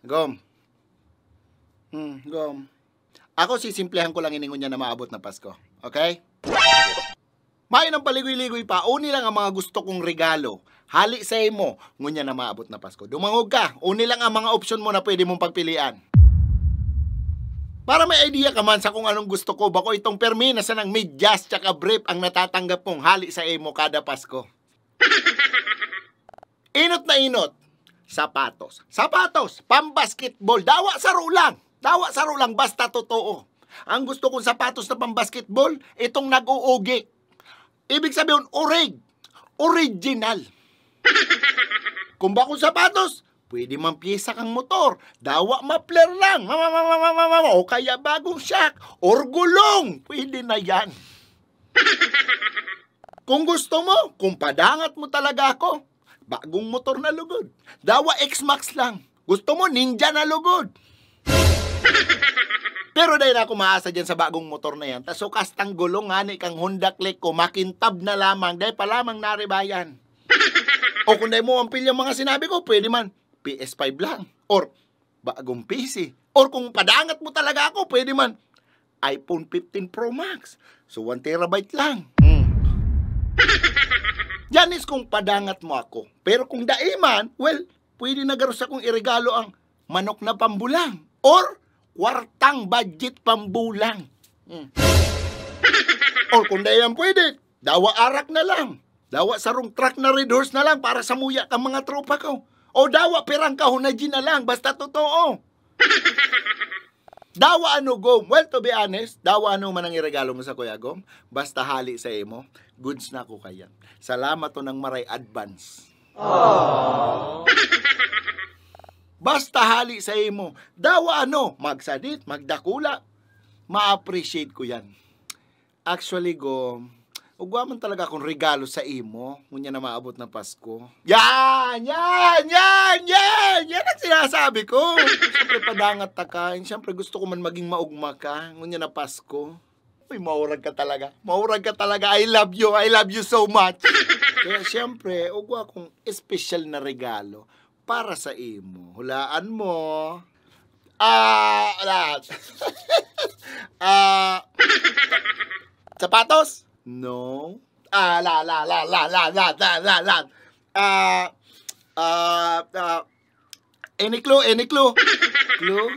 Gom. Gom. Ako sisimplehan ko lang iningon niya na maabot na Pasko. Okay? May nang paligoy-ligoy pa, uni lang ang mga gusto kong regalo. Hali sa imo, ngunya na maabot na Pasko. Dumangog ka, uni lang ang mga option mo na pwede mong pagpilian. Para may idea ka man sa kung anong gusto ko, bako itong permina sa ng medyas tsaka brief ang natatanggap kong hali sa imo kada Pasko. Inot na inot. Sapatos. Sapatos, pambasketball. Dawa sa rulang. Dawa sa rulang, basta totoo. Ang gusto kong sapatos na pambasketball, itong nag-uugi. Ibig sabihin, original. Kung bakong sapatos, pwede man piyesa kang motor. Dawa mapler lang. O kaya bagong shock. Or gulong. Pwede na yan. Kung gusto mo, kung padangat mo talaga ako, bagong motor na lugod. Dawa X-Max lang. Gusto mo, ninja na lugod. Pero dahil ako maasa dyan sa bagong motor na yan, taso kastang gulong nga ni kang Honda Click ko, makintab na lamang, dahil pa lamang naribayan. O kung dahil mo ang pilyang mga sinabi ko, pwede man PS5 lang. Or bagong PC. Or kung padangat mo talaga ako, pwede man iPhone 15 Pro Max. So 1 terabyte lang. Yan is kung padangat mo ako. Pero kung daiman, well, pwede na garos akong iregalo ang manok na pambulang. Or kwartang budget pambulang. Or kung daiman pwede, dawa arak na lang. Dawa sarong truck na red horse na lang para sa muya kang mga tropa ko. O dawa perang kahunajin na lang, basta totoo. Dawa ano, Gom? Well, to be honest, dawa ano man ang iregalo mo sa Kuya Gom, basta hali sa imo, goods na ko kaya. Salamat to ng maray advance. Aww. Basta hali sa imo, dawa ano, magsadit, magdakula, ma-appreciate ko yan. Actually, Gom, ugwa man talaga akong regalo sa imo, ngunya na maabot ng Pasko. Yan ang sinasabi ko. Siyempre padangat ta ka, siyempre gusto ko man maging maugma ka, ngunya na Pasko. Uy, maurag ka talaga. I love you so much. Kaya siyempre, ugwa akong espesyal na regalo para sa imo. Hulaan mo. Sapatos? No. Any clue? Clue?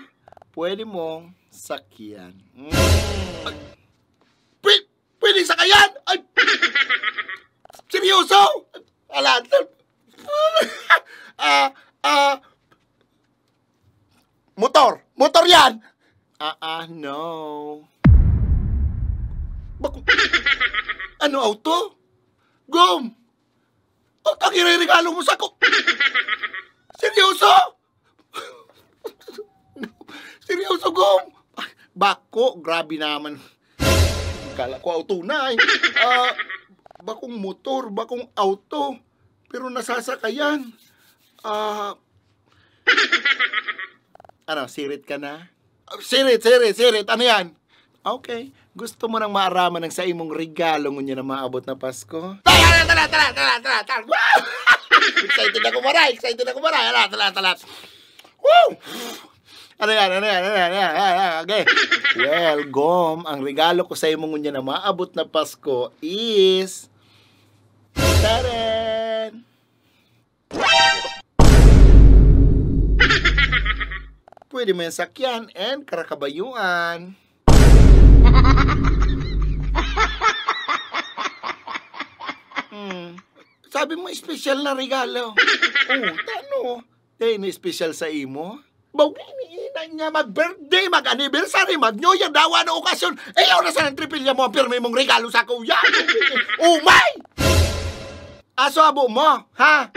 Pwede mong sakyan. Pwede sakyan? Ay! Seryoso? Motor yan! No. Ano, auto? Gom! Ang ireregalo mo sa ko. Seryoso? Seryoso, Gom? Bako, grabe naman. Kala ko auto na eh. Bakong motor, bakong auto. Pero nasasakayan. Ano, sirit ka na? Sirit. Ano yan? Okay. Gusto mo nang maaraman ng sa imong regalo ngunya na maabot na Pasko? Tara! Wow! Excited ako maray. Tala. Woo! Ano yan? Okay. Well, Gom, ang regalo ko sa imong ngunya na maabot na Pasko is... Taren! Pwede mo yung sakyan and karakabayuan. Sabi mo, special na regalo. Tano? Dahil na special sa imo? Bawin niya mag-birthday, mag-anniversary, mag-New Year, dawa na okasyon. Ayaw na sa ng tripilya mo, pirmi mong regalo sa kuya. Umay! Aso abo mo, ha?